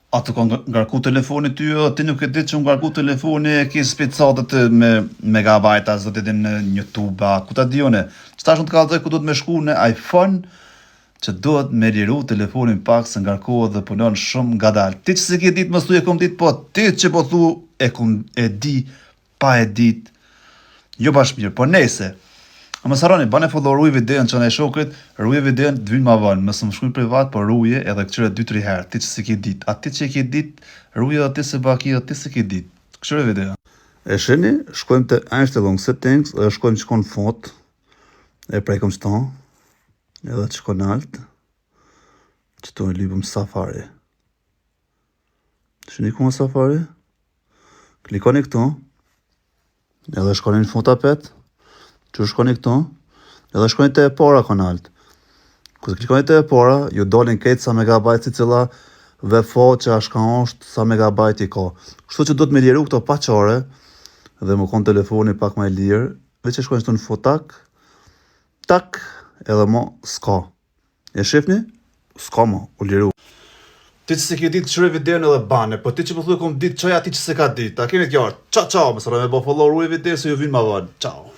A të ka ngarku telefoni ty, ti nuk e di që ngarku telefoni e ki specatët me megabajta, zdo të din në YouTube, ku ta di une. Qëta shumë të kalëzoj ku do të me shku në iPhone, që duhet me liru telefonin pak se ngarkohet dhe punon shumë ngadalë. Ti që se ke dit, më thuj e kom dit, po ti që po thu e di, pa e dit, jo bash mirë, po nese. A më saroni, bane follow ruje videon që në e shokrit, ruje videon të vynë ma vanë, mësë më shkujnë privat, po ruje edhe këqyre 2-3 herë, ti që se ke dit. A ti që e ke dit, ruje dhe ti se baki dhe ti se ke dit. Këqyre video. E sheni, shkojmë të Einstellung settings, dhe shkojmë që konë font, e prejkom që tonë, edhe që konë altë, që tonë e libëm Safari. Sheni ku më Safari, klikoni këto, edhe shkoni në font apet, që shkoni këto, edhe shkoni të e para kanalt. Kështë klikoni të e para, ju dolin këtë sa megabajt si cila VFO që ashka është sa megabajt i ka. Kështu që do të me liru këto paqare, dhe më konë telefoni pak më e lirë, dhe që shkoni të në fotak, tak, edhe mo s'ka. E shifni? S'ka mo, u liru. Ti që se ke ditë qëre videon edhe bane, po ti që po thuj kom ditë qoja ti që se ka ditë. A kemi t'jartë, ciao, më sërë me bo follow ruje video se ju vinë ma vanë, ciao.